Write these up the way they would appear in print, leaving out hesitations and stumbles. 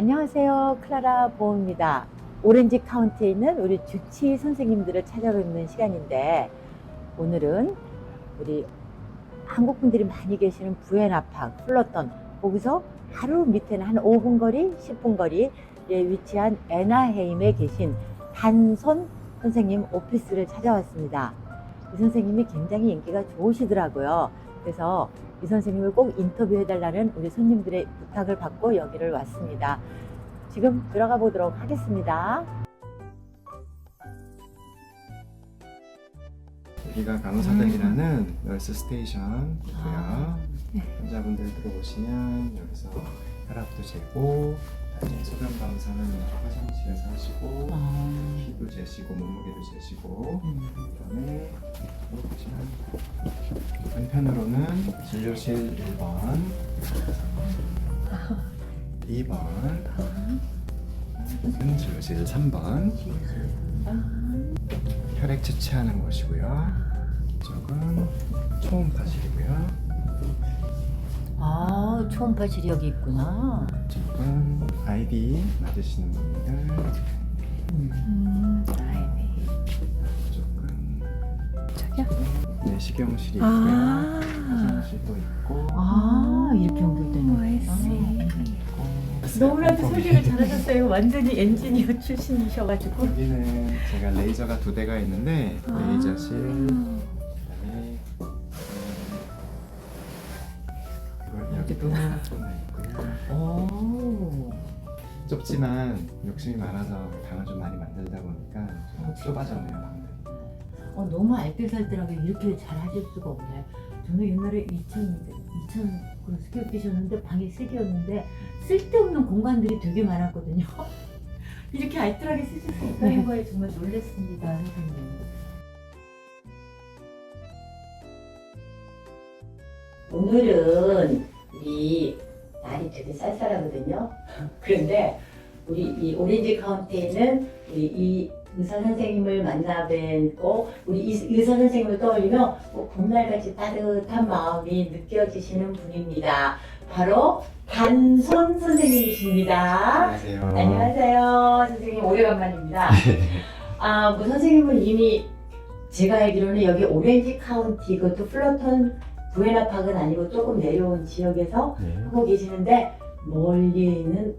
안녕하세요. 클라라 보호입니다. 오렌지 카운티에 있는 우리 주치 선생님들을 찾아뵙는 시간인데, 오늘은 우리 한국 분들이 많이 계시는 부에나팍, 플러턴, 거기서 바로 밑에는 한 5분 거리, 10분 거리에 위치한 애나헤임에 계신 단손 선생님 오피스를 찾아왔습니다. 이 선생님이 굉장히 인기가 좋으시더라고요. 그래서 이 선생님을 꼭 인터뷰해달라는 우리 손님들의 부탁을 받고 여기를 왔습니다. 지금 들어가 보도록 하겠습니다. 여기가 간호사들이라는 널스 스테이션이고요. 네. 환자분들 들어오시면 여기서 혈압도 재고, 나중에 소변 검사는 화장실에서 하시고, 피도 재시고, 몸무게도 재시고, 그다음에 보시면 한편으로는 진료실 1번, 2번, 진료실 3번, 혈액 채취하는 곳이고요. 이쪽은 초음파실이고요. 아, 초음파실이 여기 있구나. 이쪽은 아이디 맞으시는 분들. 이쪽은 저기요? 내시경실이 있고요. 아, 화장실도 있고. 이렇게 연결되는 너무나도 소개를 잘하셨어요. 완전히 엔지니어 출신이셔가지고. 여기는 제가 레이저가 2대가 있는데 레이저실, 그다음에 여기도 하나 있고요. 오. 좁지만 욕심이 많아서 방을 좀 많이 만들다 보니까 좀 좁아졌네요, 방들이. 너무 알뜰살뜰하게 이렇게 잘 하실 수가 없네. 저는 옛날에 2000 스퀘어 피셨는데 방이 3개였는데 쓸데없는 공간들이 되게 많았거든요. 이렇게 알뜰하게 쓰실 수 있다는 거에 정말 놀랐습니다, 선생님. 오늘은 우리 날이 되게 쌀쌀하거든요. 그런데 우리 이 오렌지 카운티에 있는 우리 이 의사 선생님을 만나 뵙고 우리 이 의사 선생님을 떠올리면 봄날같이 따뜻한 마음이 느껴지시는 분입니다. 바로 단손 선생님이십니다. 안녕하세요. 안녕하세요. 선생님 오래간만입니다. 뭐 선생님은 이미 제가 알기로는 여기 오렌지 카운티, 그것도 플러턴 부에나팍은 아니고 조금 내려온 지역에서 네. 하고 계시는데, 멀리 있는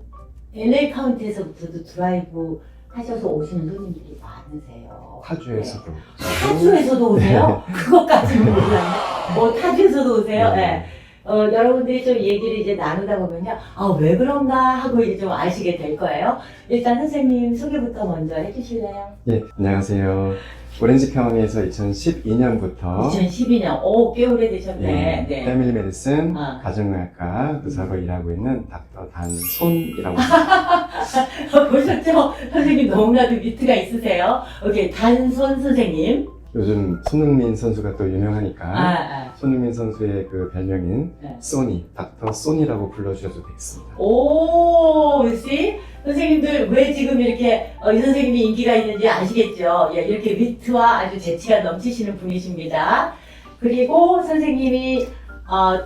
LA 카운티에서부터도 드라이브 하셔서 오시는 손님들이 많으세요. 타주에서도. 타주에서도 오세요? 그것까지는 몰랐네. 타주에서도 오세요? 네. 여러분들이 좀 얘기를 이제 나누다 보면요. 왜 그런가 하고 이제 좀 아시게 될 거예요. 일단 선생님 소개부터 먼저 해주실래요? 네, 안녕하세요. 오렌지 카운티에서 2012년부터 2012년, 꽤 오래되셨네. 네. 패밀리 메디슨 음. 가정의학과 의사로 일하고 있는 닥터 단손이라고 합니다. 보셨죠? 선생님 너무나도 위트가 있으세요. 오케이, 단손 선생님. 요즘 손흥민 선수가 또 유명하니까 손흥민 선수의 그 별명인 네. 소니, 닥터 소니라고 불러주셔도 되겠습니다. 오, 씨 선생님들 왜 지금 이렇게 이 선생님이 인기가 있는지 아시겠죠? 예, 이렇게 위트와 아주 재치가 넘치시는 분이십니다. 그리고 선생님이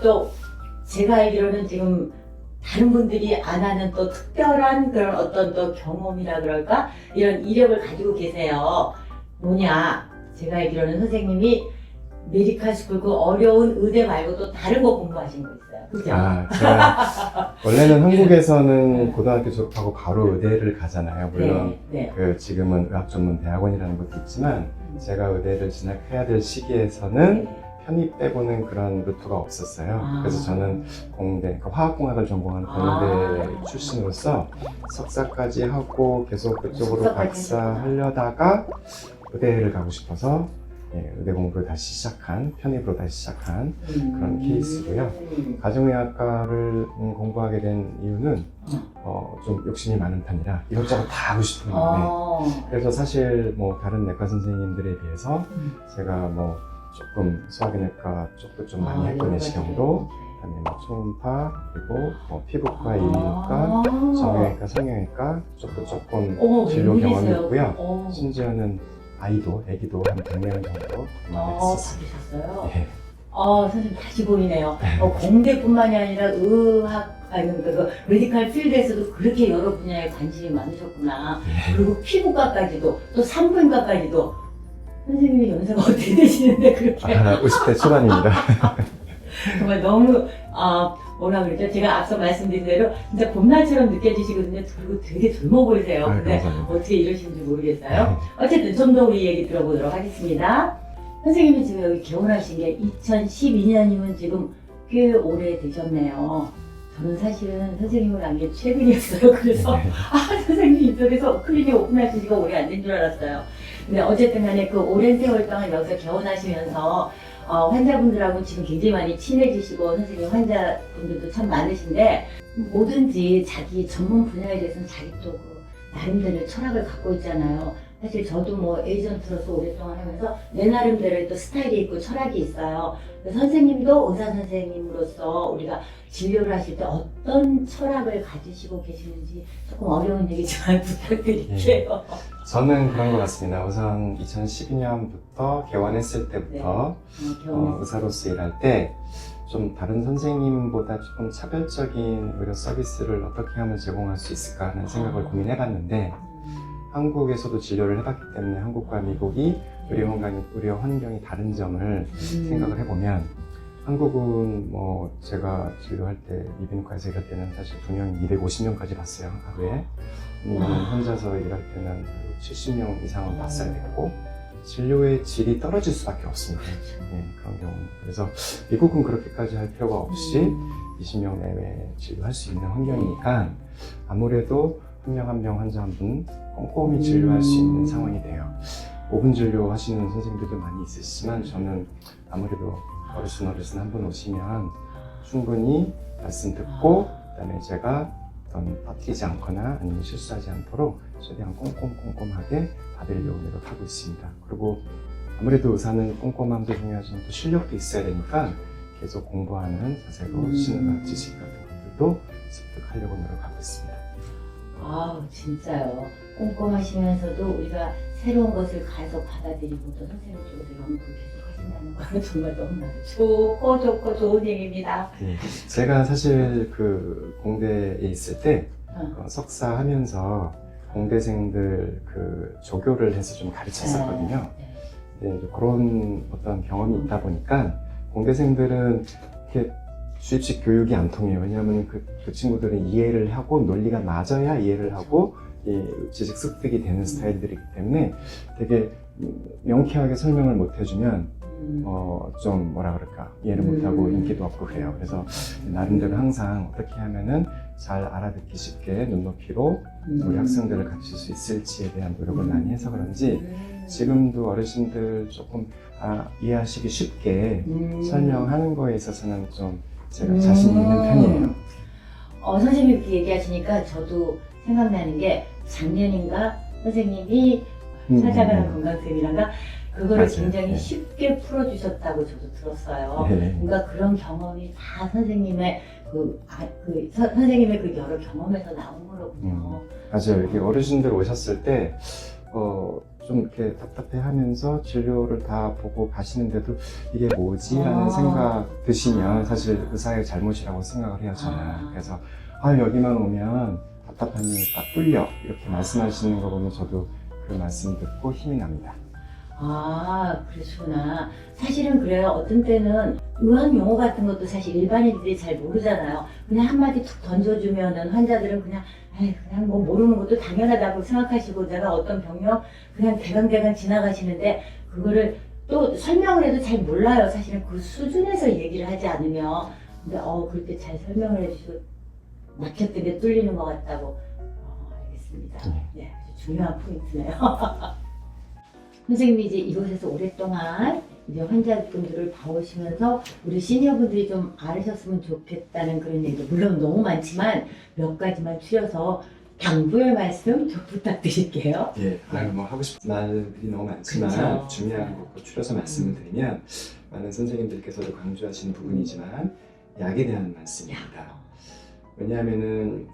또 제가 알기로는 지금 다른 분들이 안 하는 또 특별한 그런 어떤 또 경험이라 그럴까? 이런 이력을 가지고 계세요. 뭐냐? 제가 알기로는 선생님이 메디칼 스쿨 그 어려운 의대 말고 또 다른 거 공부하신 거 있어요. 그죠? 제가 원래는 한국에서는 고등학교 졸업하고 바로 의대를 가잖아요. 물론 네. 그 지금은 의학전문대학원이라는 것도 있지만 제가 의대를 진학해야 될 시기에서는 편입 빼고는 그런 루트가 없었어요. 그래서 저는 공대, 그러니까 화학공학을 전공하는 공대 출신으로서 석사까지 하고 계속 그쪽으로 박사 하려다가 의대를 가고 싶어서 의대 공부를 다시 시작한, 편입으로 다시 시작한 그런 케이스고요. 가정의학과를 공부하게 된 이유는 좀 욕심이 많은 편이라 이것저것 다 하고 싶은 마음에, 그래서 사실 뭐 다른 내과 선생님들에 비해서 제가 뭐 조금 소화기내과 쪽도 좀 많이 했고, 내시경도, 그다음에 뭐 초음파, 그리고 뭐 피부과, 이비인후과, 정형외과, 성형외과 쪽도 조금 진료 경험이 있고요. 심지어는 아기도 한 100명 정도 받으셨어요? 예. 선생님 다시 보이네요. 공대뿐만이 아니라 의학, 아니 그러니까 그 메디컬 필드에서도 그렇게 여러 분야에 관심이 많으셨구나. 그리고 피부과까지도 또 산부인과까지도 선생님이 연세가 어떻게 되시는데 그렇게 50대 초반입니다. 정말 너무 뭐라 그러죠? 제가 앞서 말씀드린 대로 진짜 봄날처럼 느껴지시거든요. 그리고 되게 젊어 보이세요. 근데 감사합니다. 어떻게 이러시는지 모르겠어요. 어쨌든 좀 더 우리 얘기 들어보도록 하겠습니다. 선생님이 지금 여기 개원하신 게 2012년이면 지금 꽤 오래 되셨네요. 저는 사실은 선생님을 안 게 최근이었어요. 그래서 선생님 이쪽에서 클리닉 오픈하신 지가 오래 안 된 줄 알았어요. 근데 어쨌든 간에 그 오랜 세월 동안 여기서 개원하시면서 환자분들하고 지금 굉장히 많이 친해지시고 선생님 환자분들도 참 많으신데 뭐든지 자기 전문 분야에 대해서는 자기 또 나름대로 철학을 갖고 있잖아요. 사실 저도 뭐 에이전트로서 오랫동안 하면서 내 나름대로의 또 스타일이 있고 철학이 있어요. 선생님도 의사 선생님으로서 우리가 진료를 하실 때 어떤 철학을 가지시고 계시는지 조금 어려운 얘기지만 부탁드릴게요. 저는 그런 것 같습니다. 우선 2012년부터 개원했을 때부터 의사로서 일할 때 좀 다른 선생님보다 조금 차별적인 의료 서비스를 어떻게 하면 제공할 수 있을까 하는 생각을 고민해봤는데 한국에서도 진료를 해봤기 때문에 한국과 미국이 의료 환경이 다른 점을 생각을 해보면 한국은 뭐 제가 진료할 때 이비인후과에서 일할 때는 사실 분명히 250명까지 봤어요 하루에. 아니면 혼자서 일할 때는 70명 이상은 봤어야 되고 진료의 질이 떨어질 수밖에 없습니다. 네, 그런 경우는. 그래서 미국은 그렇게까지 할 필요가 없이 20명 내외 진료할 수 있는 환경이니까 아무래도 한 명 한 명 환자 한 분 꼼꼼히 진료할 수 있는 상황이 돼요. 5분 진료 하시는 선생님들도 많이 있으시지만 저는 아무래도 어르신 한 분 오시면 충분히 말씀 듣고 그다음에 제가 어떤 빠뜨리지 않거나 아니면 실수하지 않도록 최대한 꼼꼼하게 받으려고 노력하고 있습니다. 그리고 아무래도 의사는 꼼꼼함도 중요하지만 또 실력도 있어야 되니까 계속 공부하는 자세로 신의학 지식 같은 것들도 습득하려고 노력하고 있습니다. 진짜요. 꼼꼼하시면서도 우리가 새로운 것을 계속 받아들이고 또 선생님 쪽에서 연구를 계속 하신다는 거는 정말 너무나도 좋고 좋은 얘기입니다. 네, 제가 사실 그 공대에 있을 때 석사 하면서 공대생들 그 조교를 해서 좀 가르쳤었거든요. 근데 이제 그런 어떤 경험이 있다 보니까 공대생들은 이렇게 주입식 교육이 안 통해요. 왜냐하면 그 친구들은 이해를 하고 논리가 맞아야 이해를 하고 이 지식 습득이 되는 스타일들이기 때문에 되게 명쾌하게 설명을 못 해주면 좀 뭐라 그럴까 이해를 못하고 인기도 없고 그래요. 그래서 나름대로 항상 어떻게 하면은 잘 알아듣기 쉽게 눈높이로 우리 학생들을 가르칠 수 있을지에 대한 노력을 많이 해서 그런지 지금도 어르신들 조금 이해하시기 쉽게 설명하는 거에 있어서는 좀 제가 자신 있는 편이에요. 선생님이 이렇게 얘기하시니까 저도 생각나는 게 작년인가 선생님이 찾아가는 건강쌤이란가 그거를 맞아요. 굉장히 네. 쉽게 풀어주셨다고 저도 들었어요. 네. 뭔가 그런 경험이 다 선생님의 선생님의 그 여러 경험에서 나온 거로군요. 맞아요. 이렇게 어르신들 오셨을 때 좀 이렇게 답답해 하면서 진료를 다 보고 가시는데도 이게 뭐지? 라는 생각 드시면 사실 의사의 잘못이라고 생각을 해요, 저는. 그래서 여기만 오면 답답한 일이 딱 뚫려 이렇게 말씀하시는 거 보면 저도 그 말씀 듣고 힘이 납니다. 그러시구나. 사실은 그래요. 어떤 때는 의학 용어 같은 것도 사실 일반인들이 잘 모르잖아요. 그냥 한마디 툭 던져주면은 환자들은 그냥 뭐 모르는 것도 당연하다고 생각하시고 내가 어떤 병력 그냥 대강대강 지나가시는데 그거를 또 설명을 해도 잘 몰라요. 사실은 그 수준에서 얘기를 하지 않으면. 근데 그럴 때 잘 설명을 해주시고 막혔던 게 뚫리는 것 같다고. 알겠습니다. 네, 아주 중요한 포인트네요. 선생님이 이제 이곳에서 오랫동안 이제 환자분들을 봐오시면서 우리 시니어분들이 좀 알으셨으면 좋겠다는 그런 얘기도 물론 너무 많지만 몇 가지만 추려서 당부의 말씀 좀 부탁드릴게요. 예, 뭐 하고 싶은 말들이 너무 많지만 그렇죠. 중요한 것도 추려서 말씀을 드리면 많은 선생님들께서도 강조하시는 부분이지만 약에 대한 말씀입니다. 왜냐하면은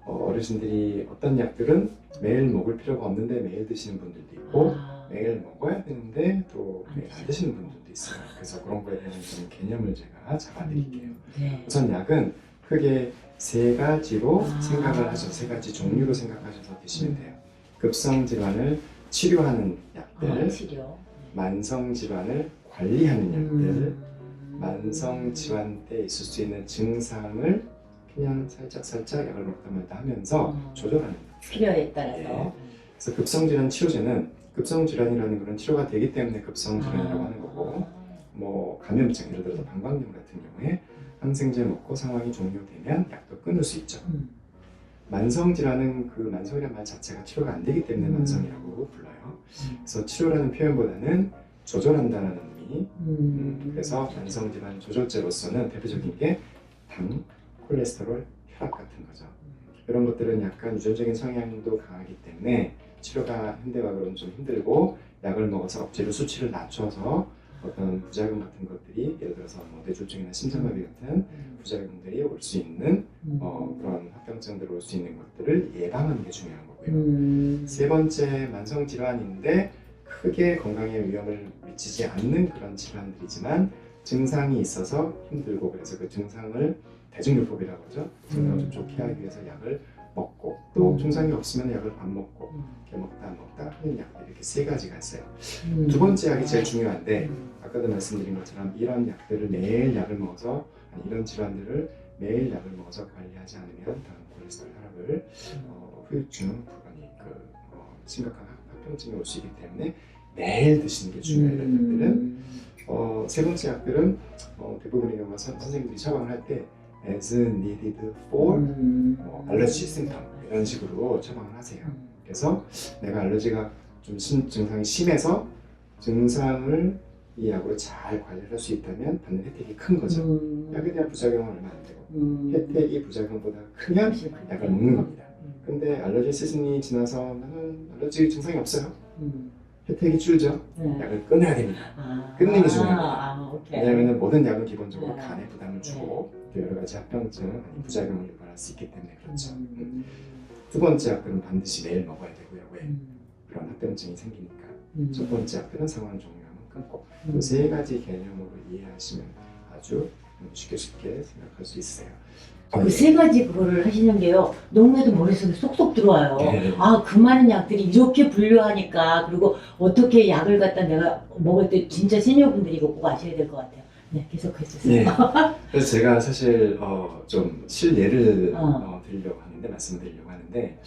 어르신들이 어떤 약들은 매일 먹을 필요가 없는데 매일 드시는 분들도 있고 매일 먹어야 되는데 또 매일 안 드시는 분들도 있어요. 그래서 그런 거에 대한 좀 개념을 제가 잡아드릴게요. 우선 약은 크게 세 가지로 아. 생각을 하셔서 세 가지 종류로 생각하셔서 드시면 돼요. 급성 질환을 치료하는 약들, 치료. 만성 질환을 관리하는 약들, 음. 만성 질환 때 있을 수 있는 증상을 그냥 살짝 약을 먹다 말다 하면서 조절하는 약들. 필요에 따라서. 예. 그래서 급성질환 치료제는 급성질환이라는 것은 치료가 되기 때문에 급성질환이라고 하는 거고, 뭐 감염증, 예를 들어서 방광염 같은 경우에 항생제 먹고 상황이 종료되면 약도 끊을 수 있죠. 만성질환은 그 만성이라는 말 자체가 치료가 안 되기 때문에 만성이라고 불러요. 그래서 치료라는 표현보다는 조절한다는 의미. 그래서 만성질환 조절제로서는 대표적인 게 당, 콜레스테롤, 혈압 같은 거죠. 이런 것들은 약간 유전적인 성향도 강하기 때문에 치료가 현대과학으로는 좀 힘들고, 약을 먹어서 억지로 수치를 낮춰서 어떤 부작용 같은 것들이, 예를 들어서 뭐 뇌졸중이나 심장마비 같은 부작용들이 올 수 있는 그런 합병증들 올 수 있는 것들을 예방하는 게 중요한 거고요. 세 번째, 만성 질환인데 크게 건강에 위험을 미치지 않는 그런 질환들이지만 증상이 있어서 힘들고, 그래서 그 증상을 대증요법이라고 하죠. 증상을 좀 좋게 하기 위해서 약을 먹고, 또 증상이 없으면 약을 안 먹고, 이렇게 먹다 안 먹다 하는 약들, 이렇게 세 가지가 있어요. 두 번째 약이 제일 중요한데, 아까도 말씀드린 것처럼 이런 약들을 매일 약을 먹어서, 아니 이런 질환들을 매일 약을 먹어서 관리하지 않으면 다음 콜레스테롤 혈압을 후유증, 불가니 심각한 합병증이 올 수 있기 때문에 매일 드시는 게 중요해요. 이런 약들은 세 번째 약들은 대부분의 경우 선생님들이 처방을 할 때 as needed for 알러지 심텀 이런 식으로 처방을 하세요. 그래서 내가 알러지가 좀 증상이 심해서 증상을 이 약으로 잘 관리할 수 있다면 받는 혜택이 큰 거죠. 약에 대한 부작용은 얼마 안 되고 혜택이 부작용보다 크면 약을 먹는 겁니다. 근데 알러지 시즌이 지나서 나는 알러지 증상이 없어요. 혜택이 줄죠. 약을 끊어야 됩니다. 끊는 게 중요합니다. 왜냐하면 모든 약은 기본적으로 간에 부담을 주고 또 여러 가지 합병증, 아니 부작용을 유발할 수 있기 때문에 그렇죠. 두 번째 약들은 반드시 매일 먹어야 되고요. 왜? 그런 합병증이 생기니까. 첫 번째 약들은 상황 종료하면 끊고, 그 세 가지 개념으로 이해하시면 아주 쉽게 생각할 수 있어요. 그 세 가지 그거를 하시는 게요, 너무나도 머릿속에 쏙쏙 들어와요. 네. 아, 그 많은 약들이 이렇게 분류하니까, 그리고 어떻게 약을 갖다 내가 먹을 때 진짜 시니어분들이 이거 꼭 아셔야 될 것 같아요. 네, 계속 해주세요. 네. 그래서 제가 사실 좀 실예를 드리려고 하는데, 말씀드리려고 하는데,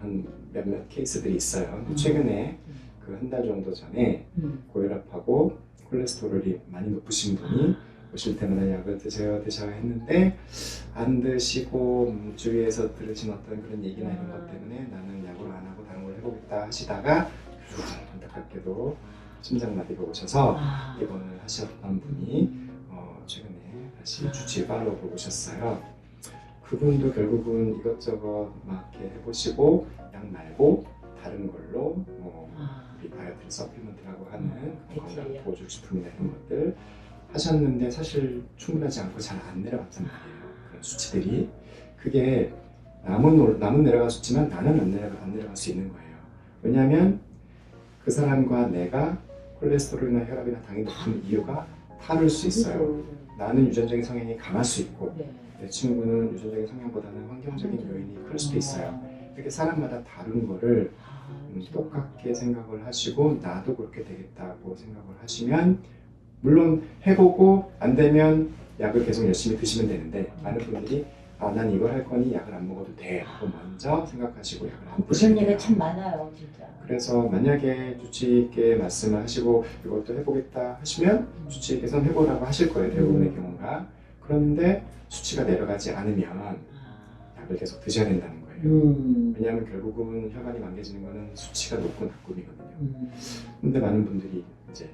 한 몇몇 케이스들이 있어요. 최근에 그 한 달 정도 전에 고혈압하고 콜레스테롤이 많이 높으신 분이 오실 때마다 약을 드셔야 했는데 안 드시고 주위에서 들으신 어떤 그런 얘기나 이런 것 때문에 나는 약으로 안 하고 다른 걸 해보겠다 하시다가 안타깝게도 심장마비가 오셔서 입원을 하셨던 분이 최근에 다시 주치의 팔로우로 오셨어요. 그분도 결국은 이것저것 막 이렇게 해보시고 약 말고 다른 걸로 우리 다이어트 서플리먼트라고 하는 건강 보조식품이나 이런 것들 하셨는데 사실 충분하지 않고 잘 안 내려갔단 말이에요. 그런 수치들이. 그게 남은 내려갈 수 있지만 나는 안 내려갈 수 있는 거예요. 왜냐하면 그 사람과 내가 콜레스테롤이나 혈압이나 당이 높은 이유가 다를 수 있어요. 나는 유전적인 성향이 강할 수 있고 내 친구는 유전적인 성향보다는 환경적인 요인이 클 수도 있어요. 이렇게 사람마다 다른 거를 똑같게 생각을 하시고 나도 그렇게 되겠다고 생각을 하시면, 물론 해보고 안 되면 약을 계속 열심히 드시면 되는데, 많은 분들이 난 이걸 할 거니 약을 안 먹어도 돼 라고 먼저 생각하시고 약을 안 드시면 그런 얘기가 참 많아요, 진짜. 그래서 만약에 주치의께 말씀을 하시고 이것도 해보겠다 하시면 주치의께서는 해보라고 하실 거예요, 대부분의 경우가. 그런데 수치가 내려가지 않으면 약을 계속 드셔야 된다는 거예요. 왜냐하면 결국은 혈관이 망개지는 거는 수치가 높고 낮고이거든요. 근데 많은 분들이 이제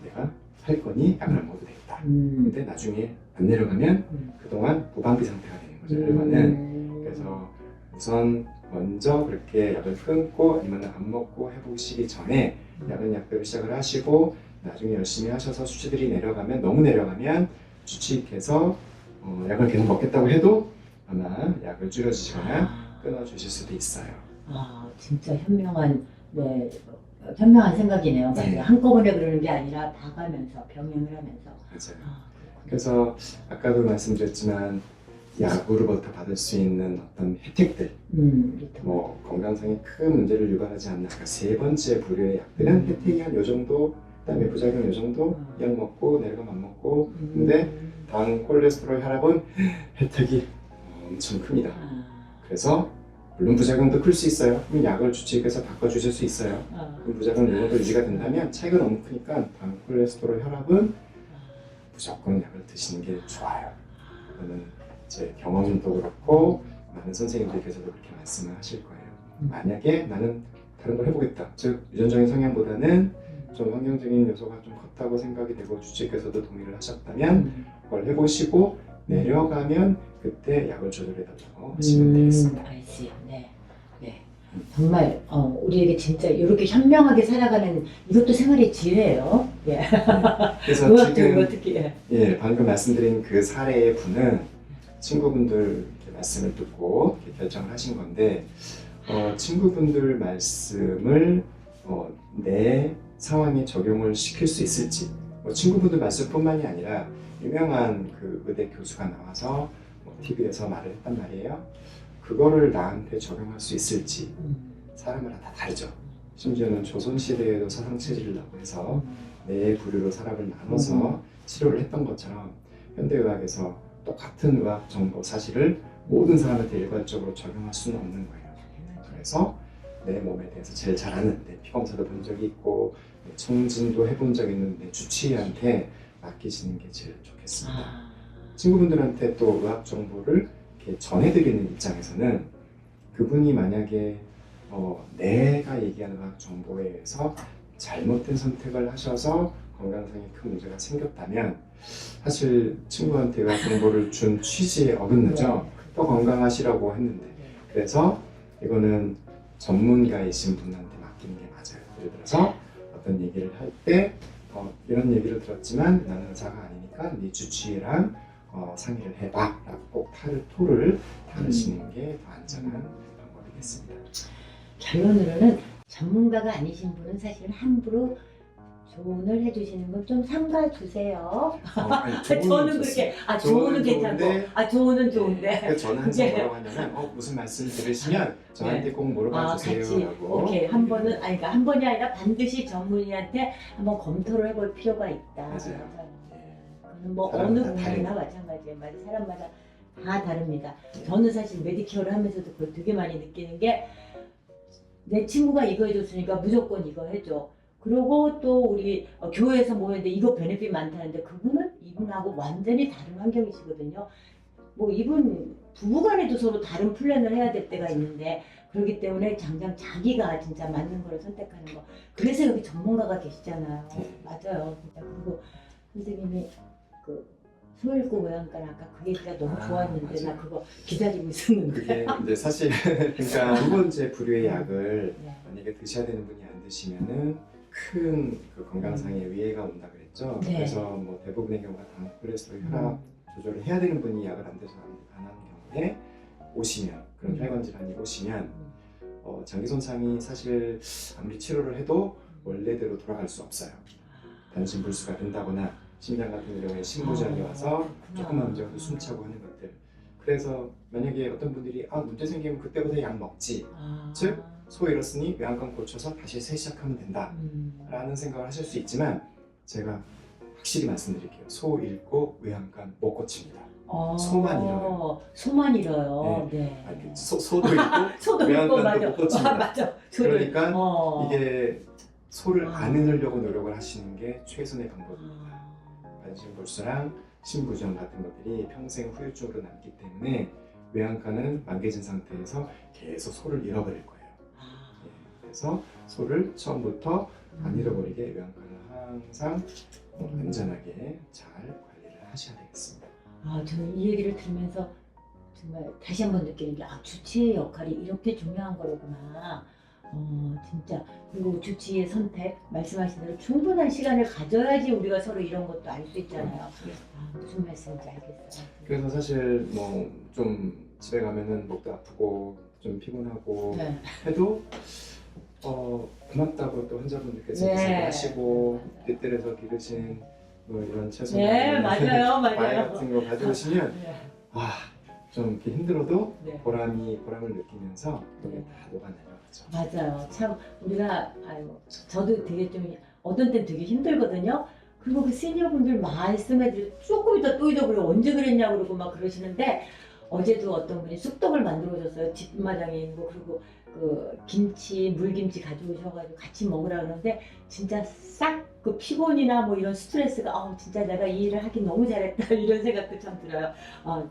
내가 할 거니 약을 안 먹어도 되겠다. 근데 나중에 안 내려가면 그동안 무방비 상태가 되는 거죠, 혈관은. 그래서 우선 먼저 그렇게 약을 끊고 아니면 안 먹고 해보시기 전에 약들을 시작을 하시고 나중에 열심히 하셔서 수치들이 내려가면, 너무 내려가면 주치의께서 약을 계속 먹겠다고 해도 아마 약을 줄여주시거나 끊어주실 수도 있어요. 진짜 현명한 생각이네요. 네. 한꺼번에 그러는 게 아니라 봐가면서 병행을 하면서. 맞아요. 그래서 아까도 말씀드렸지만 약으로부터 받을 수 있는 어떤 혜택들, 뭐 건강상에 큰 문제를 유발하지 않는 아까 세 번째 부류의 약들은 혜택이 한 요 정도, 그다음에 부작용 요 정도, 약 먹고 내려가면 안 먹고. 근데 당 콜레스테롤 혈압은 혜택이 엄청 큽니다. 그래서 물론 부작용도 클 수 있어요. 그럼 약을 주치의께서 바꿔주실 수 있어요. 그럼 부작용 요 정도 유지가 된다면 차이가 너무 크니까 당 콜레스테롤 혈압은 무조건 약을 드시는 게 좋아요. 저는 제 경험도 그렇고 많은 선생님들께서도 그렇게 말씀을 하실 거예요. 만약에 나는 다른 걸 해보겠다, 즉 유전적인 성향보다는 좀 환경적인 요소가 좀 컸다고 생각이 되고 주치의께서도 동의를 하셨다면 그걸 해보시고 내려가면 그때 약을 조절해달라고 하시면 되겠습니다. 알지. 네. 네. 정말 우리에게 진짜 이렇게 현명하게 살아가는 이것도 생활의 지혜예요. 예. 그래서 지금 어떻게? 예, 방금 말씀드린 그 사례의 분은 친구분들 이렇게 말씀을 듣고 이렇게 결정을 하신 건데 친구분들 말씀을 내 상황에 적용을 시킬 수 있을지, 친구분들 말씀뿐만이 아니라 유명한 그 의대 교수가 나와서 TV에서 말을 했단 말이에요. 그거를 나한테 적용할 수 있을지 사람마다 다 다르죠. 심지어는 조선시대에도 사상체질이라고 해서 네 부류로 사람을 나눠서 치료를 했던 것처럼 현대의학에서 똑같은 의학 정보 사실을 모든 사람한테 일괄적으로 적용할 수는 없는 거예요. 그래서 내 몸에 대해서 제일 잘 아는, 내 피검사도 본 적이 있고 청진도 해본 적 있는 내 주치의한테 맡기시는 게 제일 좋겠습니다. 친구분들한테 또 의학 정보를 이렇게 전해드리는 입장에서는 그분이 만약에 내가 얘기하는 의학 정보에 의해서 잘못된 선택을 하셔서 건강상에 큰 문제가 생겼다면 사실 친구한테 의학 정보를 준 취지에 어긋나죠. 더 건강하시라고 했는데. 그래서 이거는 전문가이신 분한테 맡기는 게 맞아요. 예를 들어서 어떤 얘기를 할 때 이런 얘기를 들었지만 나는 의사가 아니니까 네 주치의랑 상의를 해봐 라고 꼭 토를 다루시는 게 더 안전한 방법이겠습니다. 결론으로는 전문가가 아니신 분은 사실 함부로 조언을 해주시는 건 좀 삼가 주세요. 저는 그렇게 조언은 괜찮고 조언은 좋은데 그래서 저는 항상 뭐라고 하냐면 무슨 말씀 들으시면 저한테 꼭 물어봐 주세요라고. 오케이. 한 번은 그러니까 한 번이 아니라 반드시 전문의한테 한번 검토를 해볼 필요가 있다. 맞아요. 그거는 뭐 어느 분야나 마찬가지예요. 사람마다 다 다릅니다. 저는 사실 메디케어를 하면서도 그걸 되게 많이 느끼는 게 내 친구가 이거 해줬으니까 무조건 이거 해줘. 그리고 또 우리 교회에서 모였는데 이거 베네핏 많다는데 그분은 이분하고 완전히 다른 환경이시거든요. 뭐 이분 부부간에도 서로 다른 플랜을 해야 될 때가 있는데 그렇기 때문에 장장 자기가 진짜 맞는 거를 선택하는 거. 그래서 여기 전문가가 계시잖아요. 맞아요. 진짜. 그리고 선생님이 그 소일고 외양간 아까 그 얘기가 너무 좋았는데 나 그거 기다리고 있었는데. 그게 근데 사실 그러니까 두 번째 부류의 약을 만약에 드셔야 되는 분이 안 드시면은 큰 그 건강상의 위해가 온다 그랬죠. 그래서 뭐 대부분의 경우가 당 콜레스테롤 혈압 조절을 해야 되는 분이 약을 안 드셔서 안 하는 경우에 오시면 그런 혈관 질환이 오시면 장기 손상이 사실 아무리 치료를 해도 원래대로 돌아갈 수 없어요. 단심 불수가 된다거나 심장 같은 경우에 심부전이 와서 조금만 문제라도 숨차고 하는 것들. 그래서 만약에 어떤 분들이 문제 생기면 그때부터 약 먹지, 즉 소 잃었으니 외양간 고쳐서 다시 새 시작하면 된다 라는 생각을 하실 수 있지만 제가 확실히 말씀드릴게요. 소 잃고 외양간 못 고칩니다. 소만 잃어요. 소만 잃어요. 네. 소도 잃고 외양간도 못 고칩니다. 맞아. 그러니까 이게 소를 안 잃으려고 노력을 하시는 게 최선의 방법입니다. 반신불수랑 심부전 같은 것들이 평생 후유증으로 남기 때문에 외양간은 만개진 상태에서 계속 소를 잃어버릴 거예요. 그래서 소를 처음부터 안 잃어버리게 외양간을 항상 안전하게 잘 관리를 하셔야 되겠습니다. 저는 이 얘기를 들으면서 정말 다시 한번 느끼는 게 주치의 역할이 이렇게 중요한 거로구나. 진짜. 그리고 주치의 선택 말씀하신 대로 충분한 시간을 가져야지 우리가 서로 이런 것도 알 수 있잖아요. 무슨 말씀인지 알겠어요. 그래서 사실 뭐 좀 집에 가면은 목도 아프고 좀 피곤하고 해도 고맙다고 또 환자분들께서 말씀하시고 뒷뜰에서 기르신 뭐 이런 채소 맞아요. 과일 같은 거 가져오시면 좀 이렇게 힘들어도 네. 보람을 느끼면서 그게 네. 다 녹아내려가죠. 맞아요. 참 우리가 저도 되게 좀 어떤 땐 되게 힘들거든요. 그리고 그 시니어분들 말씀해드려 조금 있다 또 잊어버려 언제 그랬냐 그러고 막 그러시는데 어제도 어떤 분이 쑥떡을 만들어 줬어요. 뒷마당에 있는 거. 그리고 그 김치 물김치 가져오셔가지고 같이 먹으라 그러는데 진짜 싹 그 피곤이나 뭐 이런 스트레스가 진짜 내가 이 일을 하긴 너무 잘했다 이런 생각도 참 들어요.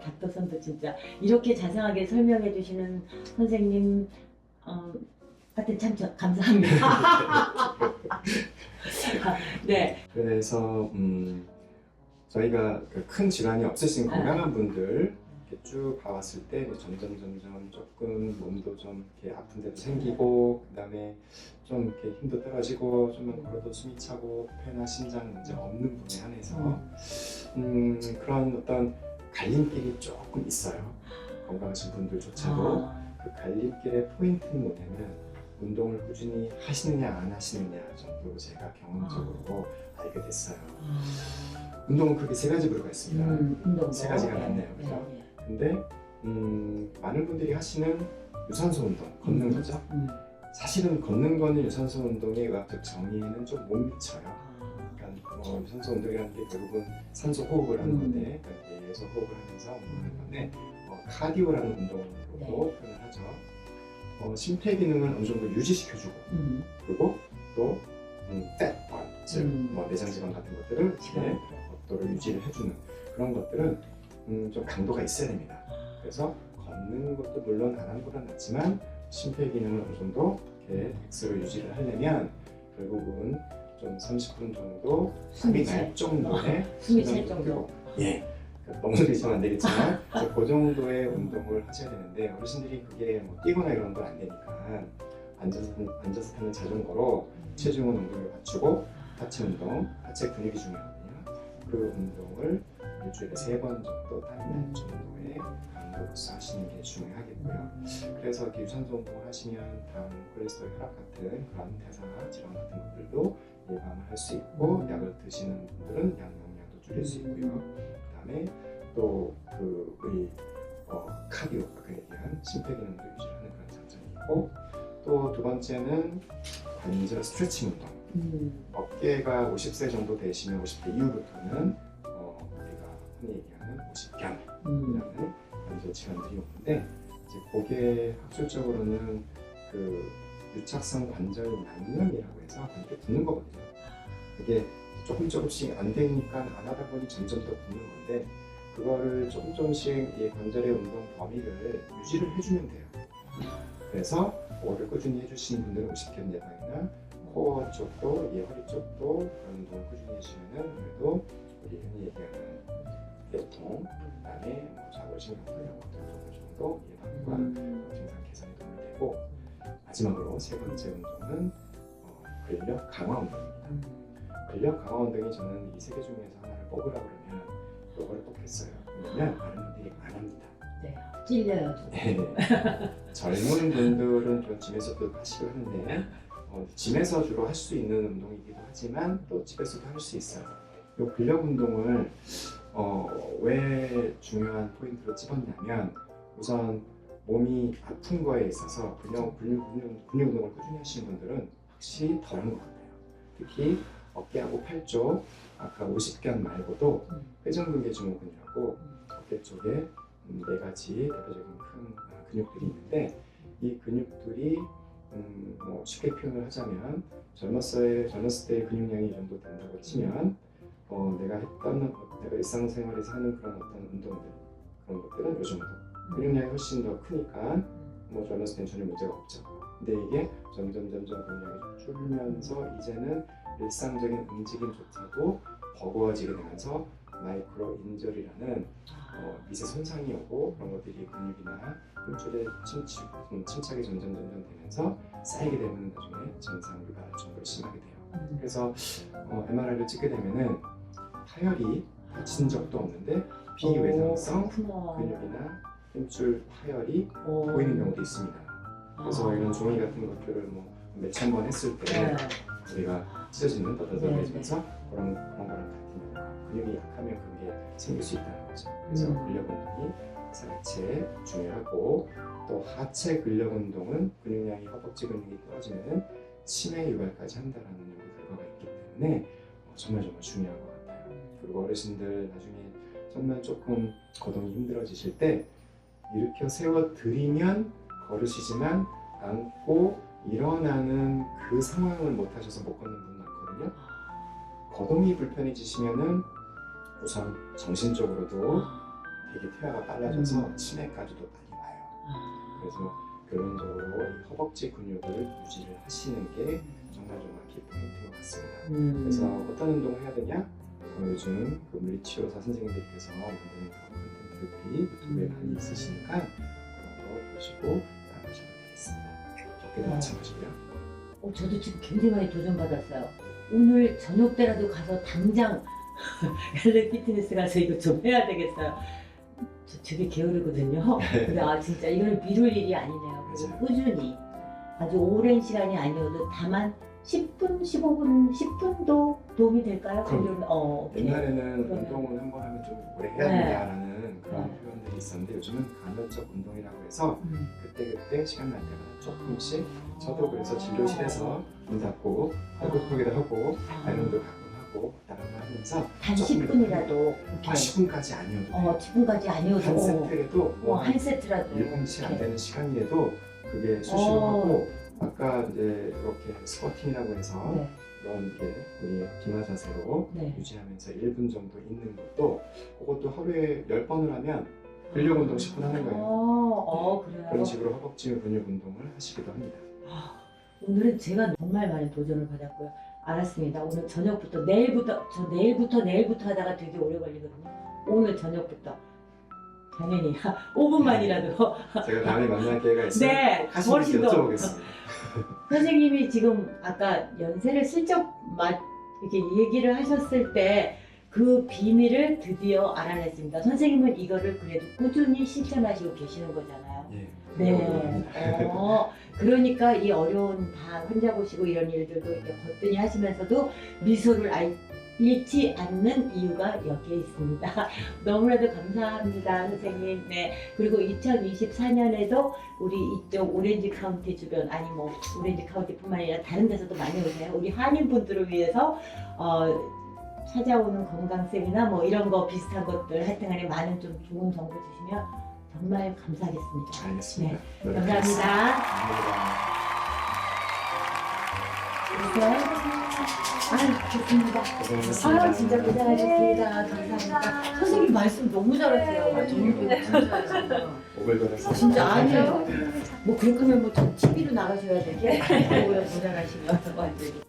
닥터선도 진짜 이렇게 자세하게 설명해 주시는 선생님 하여튼 참 감사합니다. 네. 그래서 저희가 그 큰 질환이 없으신 건강한 분들 이렇게 쭉 봐왔을 때 점점 조금 몸도 좀 이렇게 아픈 데도 생기고 그다음에 좀 이렇게 힘도 떨어지고 좀만 걸어도 숨이 차고 폐나 심장 문제 없는 분에 한해서 그런 어떤 갈림길이 조금 있어요. 건강하신 분들조차도 그 갈림길의 포인트는 뭐냐면 운동을 꾸준히 하시느냐 안 하시느냐 정도로 제가 경험적으로 알게 됐어요. 운동은 크게 세 가지 부류가 있습니다. 세 가지가 많네요. 그죠? 근데 많은 분들이 하시는 유산소 운동, 걷는 거죠. 사실은 걷는 거는 유산소 운동의 의학적 정의에는 좀 못 미쳐요. 그러니까 유산소 운동이라는 게 결국은 산소 호흡을 하는 건데, 뇌에서 호흡을 하면서 운동하는 건데, 카디오라는 운동으로도 표현을 하죠. 심폐 기능을 어느 정도 유지시켜주고, 그리고 또 fat, 즉 내장 지방 같은 것들을 압도를 유지를 해주는 그런 것들은 좀 강도가 있어야 됩니다. 그래서 걷는 것도 물론 안 하는 것보다 낫지만 심폐 기능을 어느 정도 이렇게 X로 유지를 하려면 결국은 좀 30분 정도 숨이 날 정도의 숨이 찰 정도. 예. 너무 들이시면 안 되겠지만 그 정도의 운동을 하셔야 되는데 어르신들이 그게 뭐 뛰거나 이런 건 안 되니까 앉아서 타는 자전거로 체중은 운동을 갖추고 하체 운동, 하체 근육이 중요하거든요. 그 운동을 일주일에 3번 정도 땀날 정도의 강도로서 하시는 게 중요하겠고요. 그래서 이렇게 유산소 운동을 하시면 다음 콜레스테롤 혈압 같은 그런 대사 질환 같은 것들도 예방을 할 수 있고 약을 드시는 분들은 약 용량도 줄일 수 있고요. 그다음에 또 우리 카디오 아까 얘기한 심폐 기능도 유지하는 그런 장점이 있고 또 두 번째는 관절 스트레칭 운동. 어깨가 50세 정도 되시면 50대 이후부터는 우리가 흔히 얘기하는 50견이라는 관절 질환들이 오는데 이제 그게 학술적으로는 그 유착성 관절 난염이라고 해서 관절이 붓는 거거든요. 그게 조금씩 안 되니까 안 하다 보니 점점 더 붓는 건데 그거를 조금씩 이 관절의 운동 범위를 유지를 해주면 돼요. 그래서 그거를 꾸준히 해주시는 분들은 50견 예방이나 코어 쪽도, 허리 쪽도 그런 운동을 꾸준히 해주시면은 그래도 우리 흔히 얘기하는 뇌통, 그다음에 자골신경통 이런 것들 정도 예방과 증상 개선에 도움이 되고 마지막으로 세 번째 운동은 근력 강화 운동입니다. 근력 강화 운동이 저는 이 세 개 중에서 하나를 뽑으라 그러면 이거를 뽑겠어요. 왜냐면 많은 분들이 안 합니다. 네, 찔려요. 네. 젊은 분들은 좀 집에서도 하시고 하는데 집에서 주로 할 수 있는 운동이기도 하지만 또 집에서도 할 수 있어요. 이 근력 운동을 왜 중요한 포인트로 집었냐면 우선 몸이 아픈 거에 있어서 근육 운동을 꾸준히 하시는 분들은 확실히 덜한 것 같아요. 특히 어깨하고 팔 쪽 아까 50견 말고도 회전근개증후군이라고 어깨 쪽에 4가지 대표적인 큰 근육들이 있는데 이 근육들이 뭐 쉽게 표현을 하자면 젊었을 때의 근육량이 이 정도 된다고 치면 내가 일상생활에서 하는 그런 어떤 운동들 그런 것들은 이 정도 근육량이 훨씬 더 크니까 뭐 젊었을 땐 전혀 문제가 없죠. 근데 이게 점점 근육량이 줄면서 이제는 일상적인 움직임조차도 버거워지게 되면서 마이크로 인절이라는 미세 손상이 오고 그런 것들이 근육이나 힘줄에 침착이 점점 되면서 쌓이게 되면 나중에 증상 유발할 정도로 심하게 돼요. 그래서 MRI를 찍게 되면은 파열이 다친 적도 없는데 비외상성 근육이나 힘줄 파열이 보이는 경우도 있습니다. 그래서 이런 종이 같은 것들을 뭐 몇천 번 했을 때 우리가 찢어지는 더더더해지면서 그런 거랑 같은 경우가 근육이 약하면 그게 생길 수 있다는 거죠. 그래서 근력 운동이 상체 중요하고 또 하체 근력 운동은 근육량이 허벅지 근육이 떨어지는 치매 유발까지 한다라는 연구 결과가 있기 때문에 정말 중요한 것 같아요. 그리고 어르신들 나중에 정말 조금 거동이 힘들어지실 때 일으켜 세워 드리면 걸으시지만 앉고 일어나는 그 상황을 못 하셔서 못 걷는 분 많거든요. 거동이 불편해지시면은 우선 정신적으로도 되게 퇴화가 빨라져서 치매까지도 많이 와요. 그래서 결론적으로 이 허벅지 근육을 유지를 하시는 게 정말 키포인트인 것 같습니다. 그래서 어떤 운동을 해야 되냐? 요즘 그 물리치료사 선생님들께서 만드는 그런 콘텐츠들이 유튜브에 많이 있으시니까 그런 거 보시고 따라하셔도 되겠습니다. 저도 마찬가지고요. 저도 지금 굉장히 많이 도전받았어요. 오늘 저녁 때라도 가서 당장 LA 피트니스 가서 이거 좀 해야 되겠어요. 저 되게 게으르거든요. 근데 진짜 이거는 미룰 일이 아니네요. 그래서 맞아요. 꾸준히 아주 오랜 시간이 아니어도 다만 10분, 15분, 10분도 도움이 될까요? 그럼. 옛날에는 그러면. 운동을 한번 하면 좀 오래 해야 된다라는 그런 표현들이 있었는데 요즘은 간헐적 운동이라고 해서 그때그때 시간 날 때마다 조금씩 저도 그래서 진료실에서 문 닫고 팔굽혀펴기도 하고 라이언도 가끔 하고 왔다 갔다 하면서 단 조금 10분이라도 10분까지 아니어도 돼요. 10분까지 아니어도 한 세트라도 한 세트라도 1분치 안 되는 시간이라도 그게 수시로 하고 아까 이제 이렇게 스쿼팅이라고 해서 네. 이런 게 우리 기마 자세로 네. 유지하면서 1분 정도 있는 것도 그것도 하루에 10번을 하면 근력 운동 10분 하는 거예요. 그래요? 그런 식으로 허벅지 근육 운동을 하시기도 합니다. 오늘은 제가 정말 많은 도전을 받았고요. 알았습니다. 오늘 저녁부터 내일부터 하다가 되게 오래 걸리거든요. 오늘 저녁부터 당연히 5분만이라도 제가 다음에 만날 기회가 있으면 네, 꼭 하시는 훨씬 게 더. 여쭤보겠습니다. 선생님이 지금 아까 연세를 슬쩍 이렇게 얘기를 하셨을 때 그 비밀을 드디어 알아냈습니다. 선생님은 이거를 그래도 꾸준히 실천하시고 계시는 거잖아요. 예. 네. 그러니까 이 어려운 다 혼자 보시고 이런 일들도 이렇게 거뜬히 하시면서도 미소를 잃지 않는 이유가 여기에 있습니다. 너무나도 감사합니다, 선생님. 네. 그리고 2024년에도 우리 이쪽 오렌지 카운티 주변, 아니 뭐 오렌지 카운티뿐만 아니라 다른 데서도 많이 오세요. 우리 한인 분들을 위해서 찾아오는 건강 세미나 뭐 이런 거 비슷한 것들 하여튼간에 많은 좀 좋은 정보 주시면 정말 감사하겠습니다. 알겠습니다. 네. 감사합니다. 좋습니다. 고생하셨습니다. 진짜 고생하셨습니다. 감사합니다. 선생님 말씀 너무 잘하세요. 정말 오글거려서 진짜 아니에요. 뭐 그렇게 하면 뭐 TV로 나가셔야 되게 모자라시면 완전히.